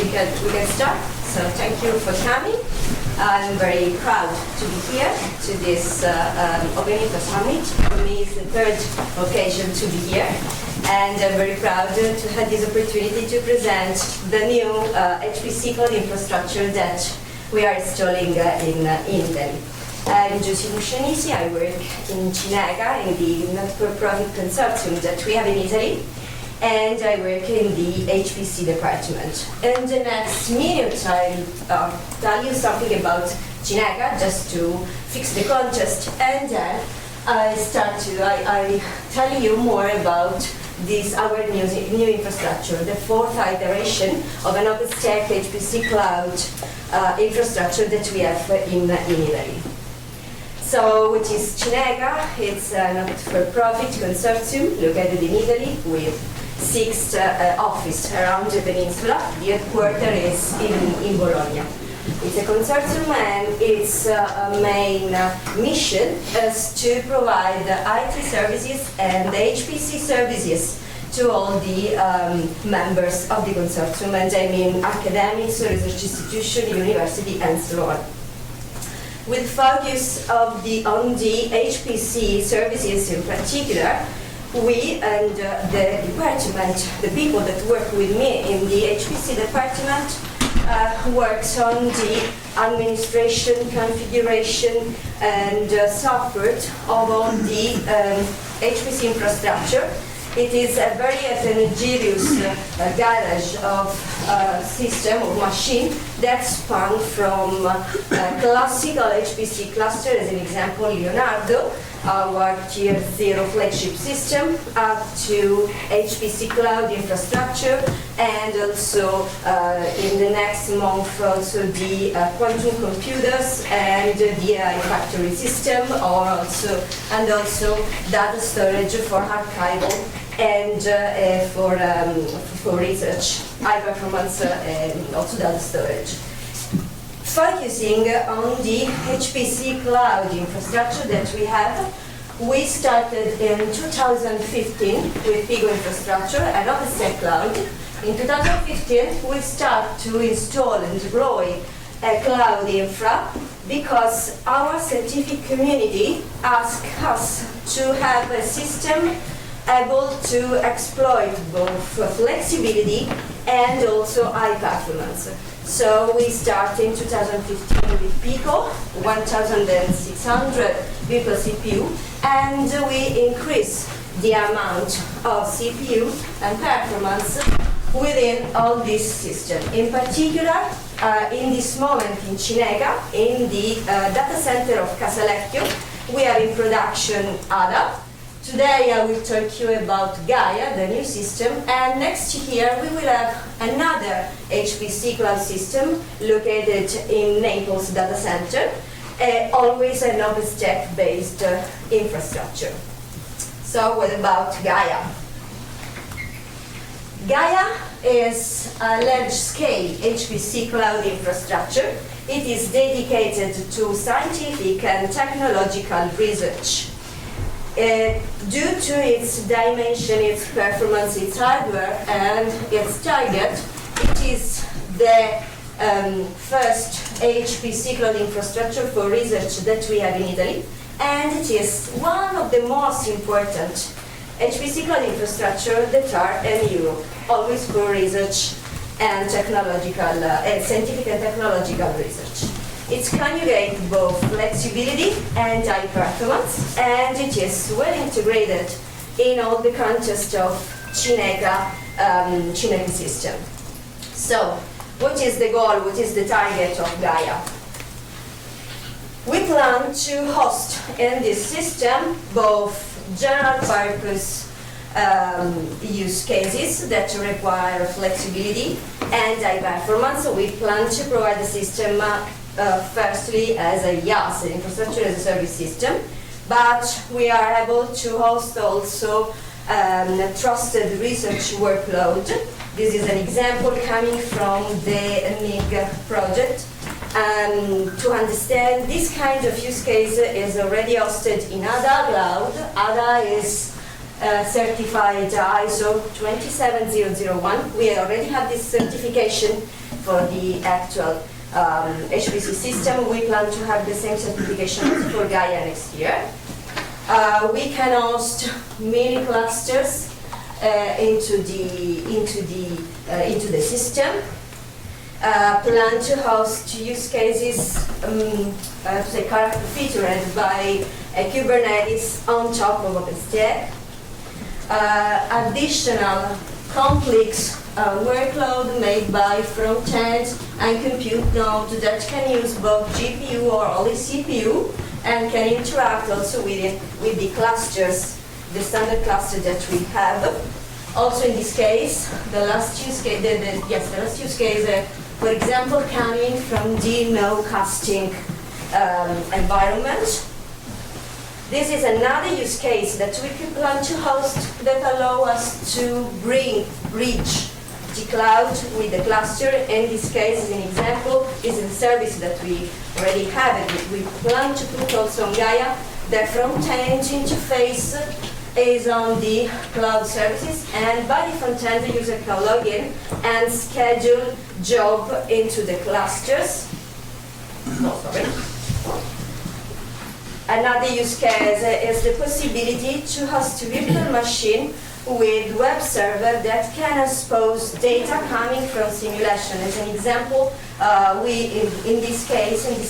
we can start. So thank you for coming. I'm very proud to be here to this Open Infra Summit. For me, it's the third occasion to be here. And I'm very proud to have this opportunity to present the new HPC Cloud infrastructure that we are installing in Italy. I'm Giuseppa Muscianisi. I work in CINECA, in the not-for-profit consortium that we have in Italy. And I work in the HPC department. In the next minute, I'll tell you something about CINECA, just to fix the context, and then I tell you more about this our new infrastructure, the fourth iteration of an OpenStack HPC Cloud infrastructure that we have in Italy. So, what is CINECA? It's a not-for-profit consortium located in Italy with 6 offices around the peninsula. The headquarters is in Bologna. It's a consortium, and its main mission is to provide IT services and HPC services to all the members of the consortium, and I mean academics, research institutions, university, and so on. With focus on the HPC services in particular, we and the department, the people that work with me in the HPC department, works on the administration, configuration, and support of all the HPC infrastructure. It is a very heterogeneous garage of system of machine that span from classical HPC cluster, as an example, Leonardo, our tier 0 flagship system, up to HPC Cloud infrastructure, and also in the next month also the quantum computers and the AI factory system, and also data storage for archival and for research, high performance, also data storage. Focusing on the HPC Cloud infrastructure that we have, we started in 2015 with Pigo infrastructure and OpenStack Cloud. In 2015, we start to install and deploy a cloud infra because our scientific community asked us to have a system able to exploit both flexibility and also high performance. So we start in 2015 with Pico, 1,600 virtual CPU, and we increase the amount of CPU and performance within all this system. In particular, in this moment in CINECA, in the data center of Casalecchio, we are in production ADA. Today I will talk to you about GAIA, the new system, and next year we will have another HPC cloud system located in Naples data center, always an OpenStack based infrastructure. So what about GAIA? GAIA is a large-scale HPC cloud infrastructure. It is dedicated to scientific and technological research. Due to its dimension, its performance, its hardware, and its target, it is the first HPC cloud infrastructure for research that we have in Italy, and it is one of the most important HPC cloud infrastructure that are in Europe, always for research and technological, scientific and technological research. It's conjugate both flexibility and high performance, and it is well integrated in all the context of CINECA system. So, what is the goal, what is the target of GAIA? We plan to host in this system both general purpose use cases that require flexibility and high performance. So we plan to provide the system firstly as a IaaS, an infrastructure as a service system, but we are able to host also trusted research workload. This is an example coming from the MIG project. To understand this kind of use case is already hosted in ADA Cloud. ADA is certified ISO 27001. We already have this certification for the actual HPC system. We plan to have the same certification for GAIA next year. We can host mini clusters into the system. Plan to host use cases featured by Kubernetes on top of OpenStack. Additional complex workload made by front-end and compute node that can use both GPU or only CPU and can interact also with the clusters, the standard cluster that we have. Also in this case, the last use case, for example, coming from the no-casting environment. This is another use case that we can plan to host that allow us to reach the cloud with the cluster. In this case, as an example, is a service that we already have, and we plan to put also on GAIA. The front-end interface is on the cloud services, and by the front-end, the user can log in and schedule job into the clusters. Another use case is the possibility to host a virtual machine with web server that can expose data coming from simulation. As an example, in this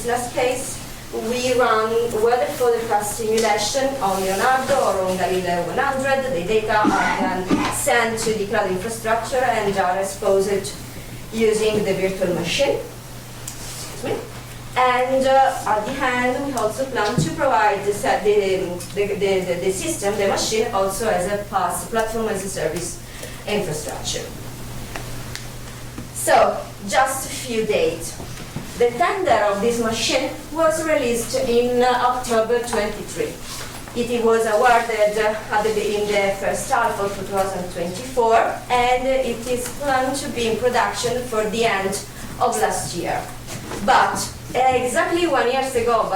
last case, we run weather forecast simulation on Leonardo or on Galileo 100. The data are then sent to the cloud infrastructure and are exposed using the virtual machine. And at the end, we also plan to provide the system, the machine, also as a PaaS, platform as a service infrastructure. So, just a few dates. The tender of this machine was released in October 23. It was awarded in the first half of 2024, and it is planned to be in production for the end of last year. But exactly 1 year ago,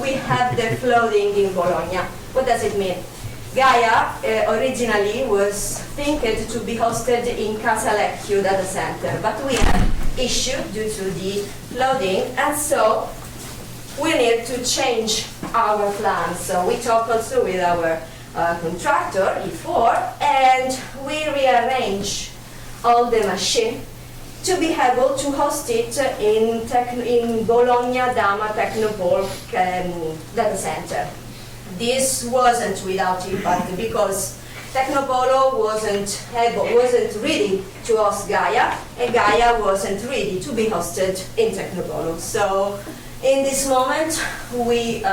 we have the flooding in Bologna. What does it mean? GAIA originally was thinking to be hosted in Casa Lecchio data center, but we had issue due to the flooding, and so we need to change our plans. So we talked also with our contractor before, and we rearrange all the machine to be able to host it in Bologna Dama Technopole data center. This wasn't without impact because Technopolo wasn't ready to host GAIA, and GAIA wasn't ready to be hosted in Technopolo. So in this moment, we,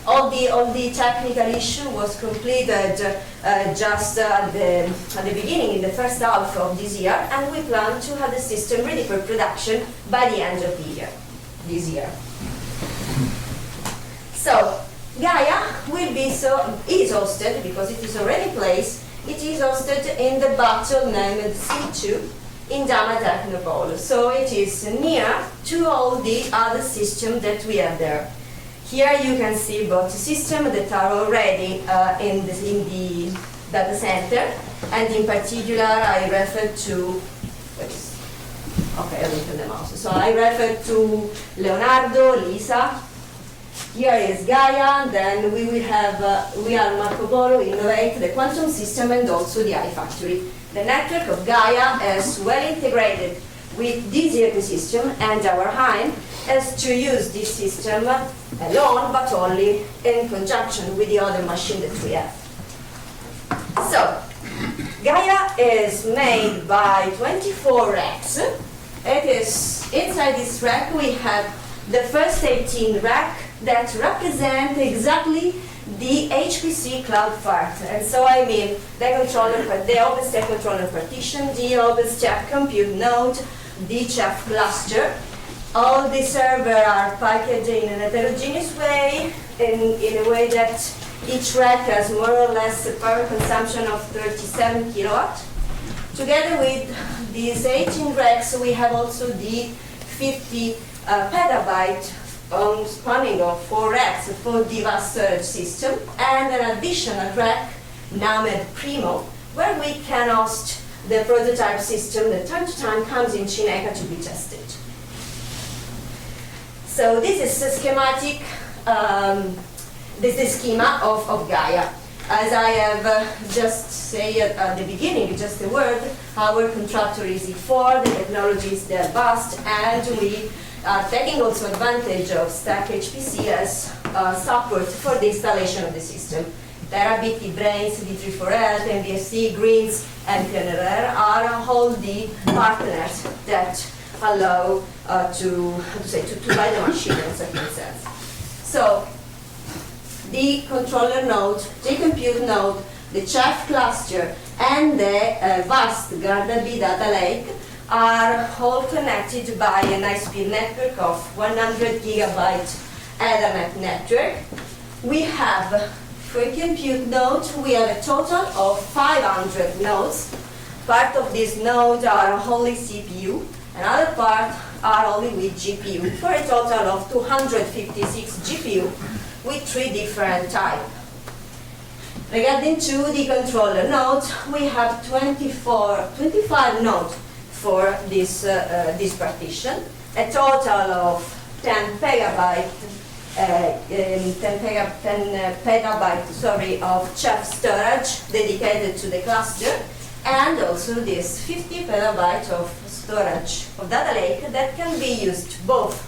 all the technical issue was completed just at the beginning, in the first half of this year, and we plan to have the system ready for production by the end of the year, this year. So GAIA is hosted, because it is already in place, it is hosted in the battle named C2 in Dama Technopole. So it is near to all the other systems that we have there. Here you can see both systems that are already in the data center, and in particular I refer to, So I refer to Leonardo, Lisa. Here is GAIA, then we are Marco Polo, Innovate, the quantum system, and also the iFactory. The network of GAIA is well integrated with this ecosystem, and our aim is to use this system alone, but only in conjunction with the other machine that we have. So, GAIA is made by 24 racks. It is, inside this rack we have the first 18 racks that represent exactly the HPC Cloud part. And so I mean the OpenStack controller partition, the OpenStack compute node, the Ceph cluster. All the servers are packaged in an heterogeneous way, in a way that each rack has more or less a power consumption of 37 kilowatt. Together with these 18 racks, we have also the 50 petabyte spanning of 4 racks for the vast storage system, and an additional rack named Primo, where we can host the prototype system that time to time comes in CINECA to be tested. So this is a schematic, this is the schema of GAIA. As I have just said at the beginning, just a word, our contractor is E4, the technology is there vast, and we are taking also advantage of Stack HPC as support for the installation of the system. Terabit, Brains, D34L, MBSC, Greens, and PNRR are all the partners that allow to buy the machine in a certain sense. So, the controller node, the compute node, the Ceph cluster, and the vast GARDA-B data lake are all connected by an high-speed network of 100 gigabyte Ethernet network. We have, for compute node, we have a total of 500 nodes. Part of these nodes are only CPU, another part are only with GPU, for a total of 256 GPU with 3 different types. Regarding to the controller nodes, we have 25 nodes for this, this partition, a total of 10 petabyte of Ceph storage dedicated to the cluster, and also this 50 petabyte of storage of data lake that can be used both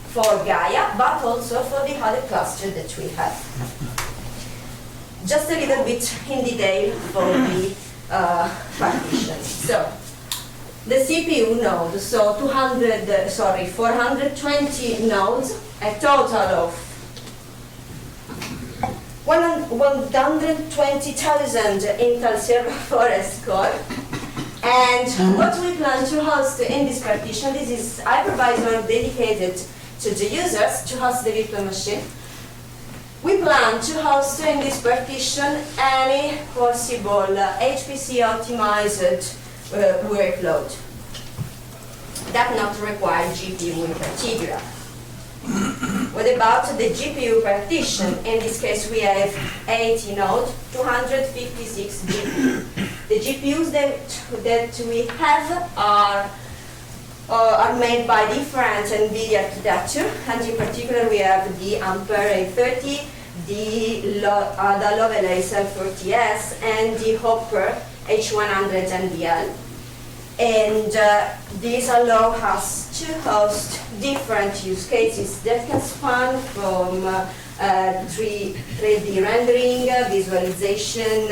for GAIA, but also for the other cluster that we have. Just a little bit in detail for the partition. So, the CPU node, so 420 nodes, a total of 120,000 Intel Server Forest core. And what we plan to host in this partition, this is hypervisor dedicated to the users to host the virtual machine. We plan to host in this partition any possible HPC optimized workload that not require GPU in particular. What about the GPU partition? In this case, we have 80 nodes, 256 GPU. The GPUs that we have are made by different NVIDIA architecture, and in particular, we have the Ampere A30, the Lovelace L40S, and the Hopper H100 NVL. And these allow us to host different use cases that can span from 3D rendering, visualization,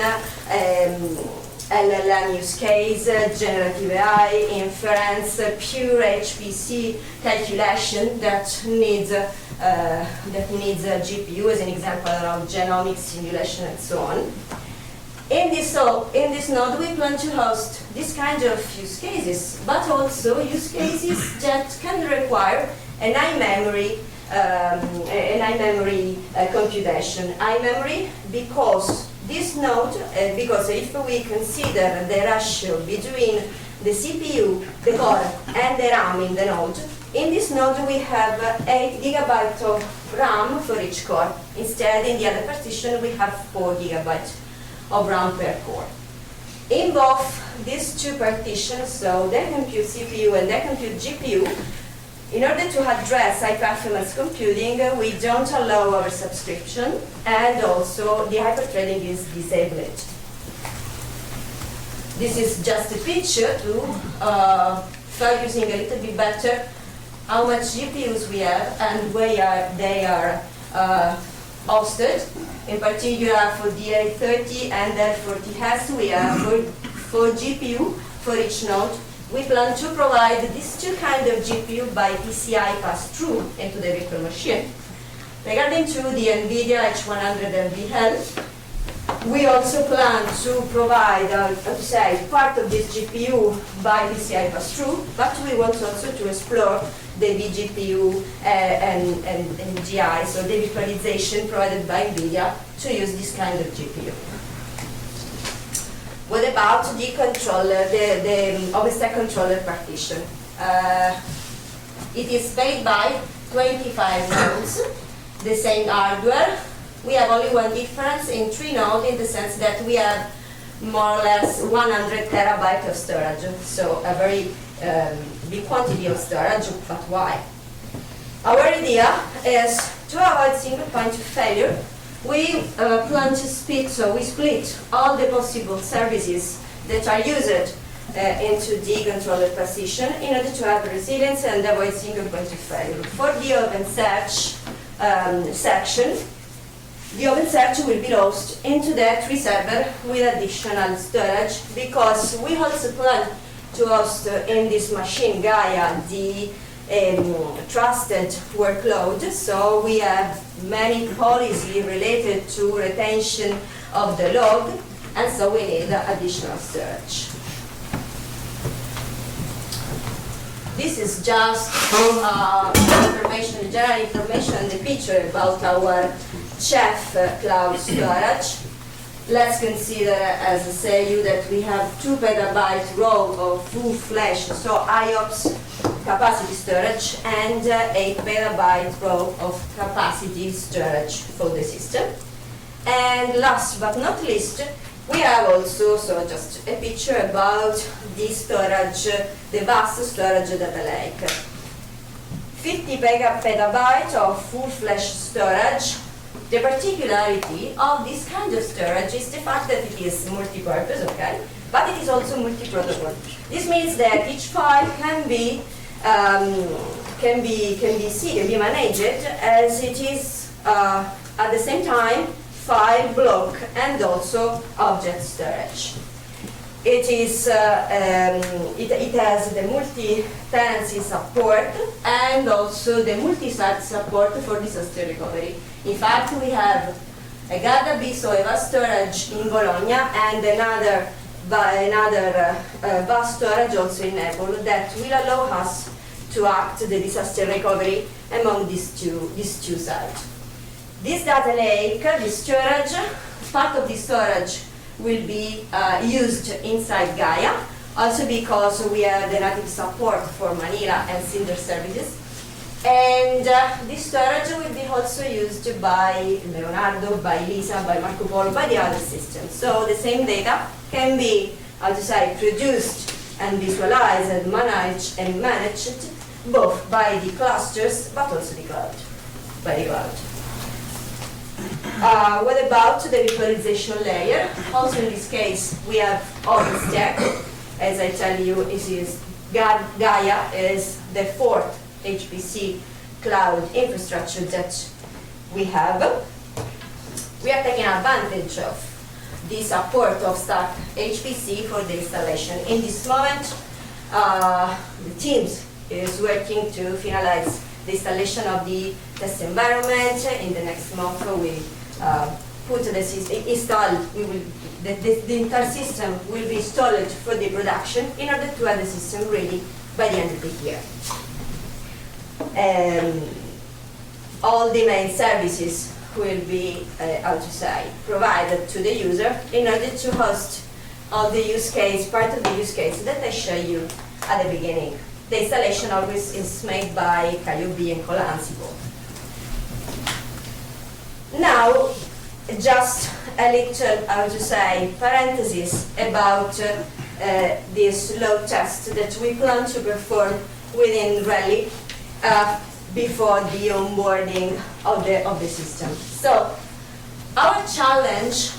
LLM use case, generative AI, inference, pure HPC calculation that needs a GPU, as an example of genomics simulation and so on. In this node, we plan to host this kind of use cases, but also use cases that can require an high memory computation. High memory because this node, because if we consider the ratio between the CPU, the core, and the RAM in the node, in this node we have 8 gigabytes of RAM for each core. Instead, in the other partition, we have 4 gigabytes of RAM per core. In both these two partitions, so the compute CPU and the compute GPU, in order to address high-performance computing, we don't allow oversubscription, and also the hyperthreading is disabled. This is just a picture to focusing a little bit better how much GPUs we have and where they are hosted. In particular, for the A30 and L40S, we have 4 GPU for each node. We plan to provide these two kinds of GPU by PCI pass-through into the virtual machine. Regarding to the NVIDIA H100 NVL, we also plan to provide, part of this GPU by PCI pass-through, but we want also to explore the vGPU and GI, so the virtualization provided by NVIDIA, to use this kind of GPU. What about the controller, the OpenStack controller partition? It is made by 25 nodes, the same hardware. We have only one difference in 3 nodes, in the sense that we have more or less 100 terabytes of storage. So a very big quantity of storage, but why? Our idea is to avoid single point of failure. We plan to split, so we split all the possible services that are used into the controller position in order to have resilience and avoid single point of failure. For the OpenSearch section, the OpenSearch will be lost into the tree server with additional storage, because we also plan to host in this machine GAIA the trusted workload. So we have many policies related to retention of the log, and so we need additional storage. This is just information, general information, the picture about our Ceph cloud storage. Let's consider, as I say, that we have 2 petabyte row of full-fledged, so IOPS capacity storage, and 8 petabyte row of capacity storage for the system. And last but not least, we have also, so just a picture about the storage, the vast storage data lake. 50 petabytes of full-fledged storage. The particularity of this kind of storage is the fact that it is multi-purpose, okay, but it is also multi-protocol. This means that each file can be managed as it is at the same time file, block, and also object storage. It is it has the multi-tenancy support and also the multi-site support for disaster recovery. In fact, we have a database, so a vast storage in Bologna, and another vast storage also in Naples that will allow us to act the disaster recovery among these two sites. This data lake, this storage, part of the storage will be used inside GAIA, also because we have the native support for Manila and Cinder services. And this storage will be also used by Leonardo, by Lisa, by Marco Polo, by the other systems. So the same data can be, produced and visualized and managed both by the clusters, but also by the cloud. What about the virtualization layer? Also in this case, we have OpenStack. As I tell you, GAIA is the 4th HPC Cloud infrastructure that we have. We are taking advantage of the support of Stack HPC for the installation. In this moment, the teams is working to finalize the installation of the test environment. In the next month, we put the system installed. The entire system will be installed for the production in order to have the system ready by the end of the year. All the main services will be, provided to the user in order to host all the use case, part of the use case that I showed you at the beginning. The installation always is made by Calliope and Ansible. Now, just a little, parenthesis about this load test that we plan to perform within Rally before the onboarding of the system. So, our challenge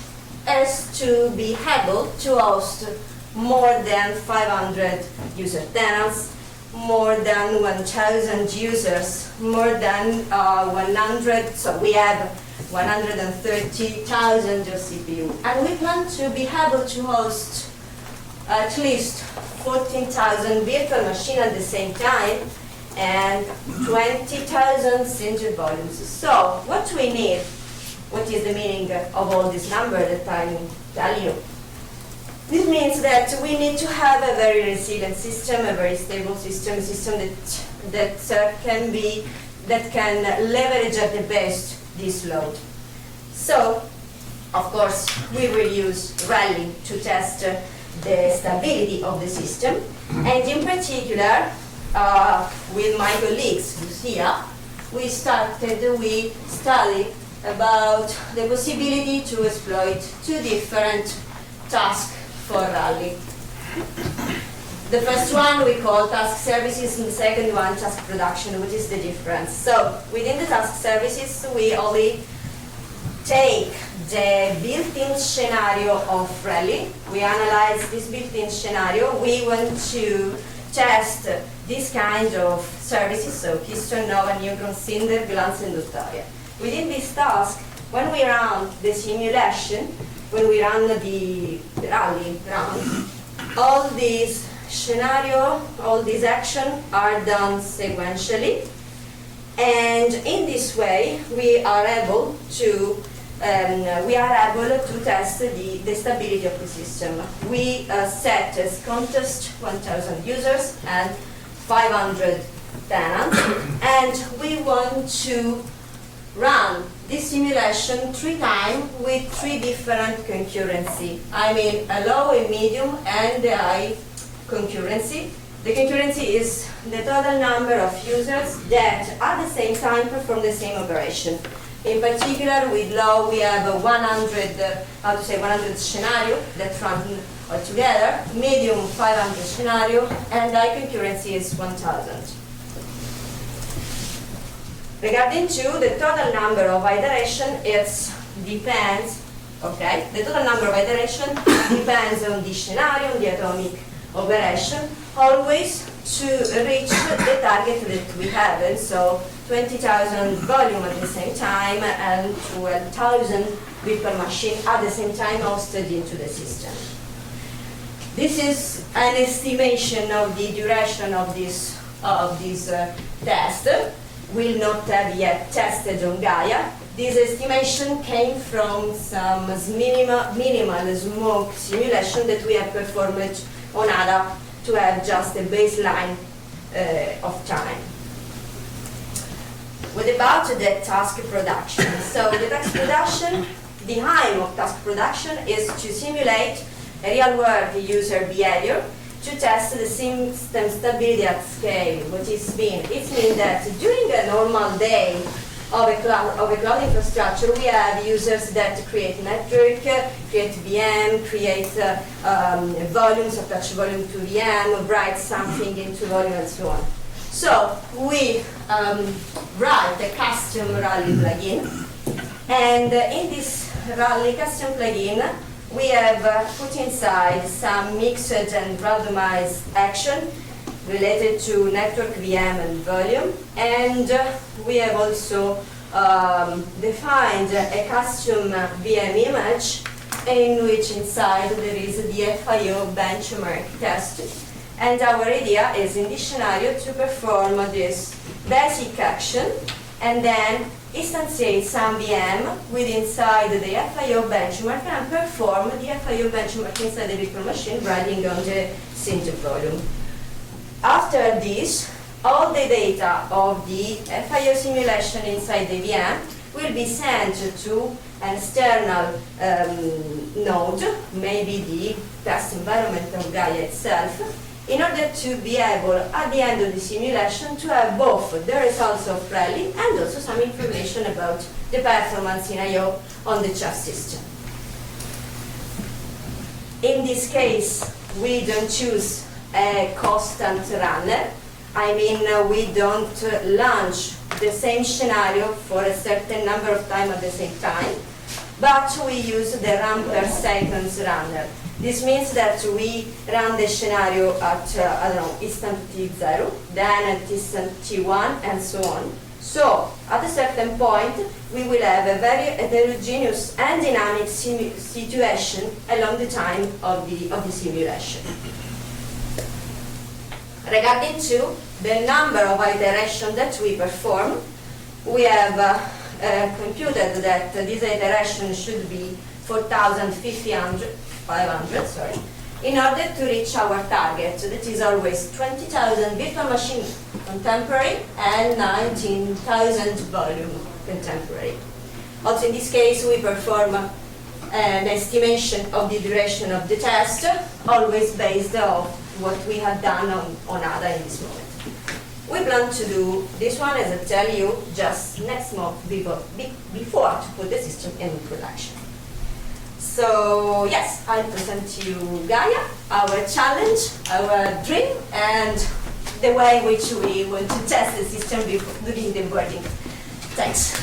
is to be able to host more than 500 user tenants, more than 1,000 users, more than 100, so we have 130,000 CPU. And we plan to be able to host at least 14,000 virtual machines at the same time and 20,000 single volumes. So what we need, what is the meaning of all this number that I'm telling you? This means that we need to have a very resilient system, a very stable system, a system that can leverage at the best this load. So, of course, we will use Rally to test the stability of the system, and in particular, with my colleagues, Lucia, we studied about the possibility to exploit 2 different tasks for rally. The first one we call task services, and the second one task production. What is the difference? So within the task services, we only take the built-in scenario of rally. We analyze this built-in scenario. We want to test this kind of services, so Keystone, Nova, Neutron, Cinder, Glance, and Doctoria. Within this task, when we run the simulation, when we run the rally run, all these scenario, all these actions are done sequentially, and in this way we are able to test the stability of the system. We set as contest 1,000 users and 500 tenants, and we want to run this simulation 3 times with 3 different concurrency. I mean a low, a medium, and a high concurrency. The concurrency is the total number of users that at the same time perform the same operation. In particular, with low, we have 100 scenario that run all together, medium 500 scenario, and high concurrency is 1,000. Regarding to the total number of iteration, it depends, okay? The total number of iteration depends on the scenario, on the atomic operation, always to reach the target that we have. And so 20,000 volume at the same time and 12,000 virtual machine at the same time hosted into the system. This is an estimation of the duration of this test. Will not have yet tested on GAIA. This estimation came from some minimal smoke simulation that we have performed on ADA to have just a baseline of time. What about the task production? So the task production, the aim of task production is to simulate a real-world user behavior to test the system stability at scale. What it means? It means that during a normal day of a cloud infrastructure, we have users that create network, create VM, create volumes, attach volume to VM, write something into volume, and so on. So we write a custom rally plugin, and in this rally custom plugin, we have put inside some mixed and randomized action related to network, VM, and volume, and we have also defined a custom VM image in which inside there is the FIO benchmark test. And our idea is in this scenario to perform this basic action and then instantiate some VM with inside the FIO benchmark and perform the FIO benchmark inside the virtual machine running on the Cinder volume. After this, all the data of the FIO simulation inside the VM will be sent to an external node, maybe the test environment of GAIA itself, in order to be able, at the end of the simulation, to have both the results of rally and also some information about the performance in I/O on the Ceph system. In this case, we don't choose a constant runner. I mean, we don't launch the same scenario for a certain number of times at the same time, but we use the run per seconds runner. This means that we run the scenario at, instant T0, then at instant T1, and so on. So, at a certain point, we will have a very heterogeneous and dynamic situation along the time of the simulation. Regarding to the number of iterations that we perform, we have computed that this iteration should be 4,500, in order to reach our target, that is always 20,000 virtual machine contemporary and 19,000 volume contemporary. Also in this case, we perform an estimation of the duration of the test, always based on what we have done on ADA in this moment. We plan to do this one, as I tell you, just next month before to put the system in production. So yes, I'll present to you GAIA, our challenge, our dream, and the way in which we want to test the system during the boarding. Thanks.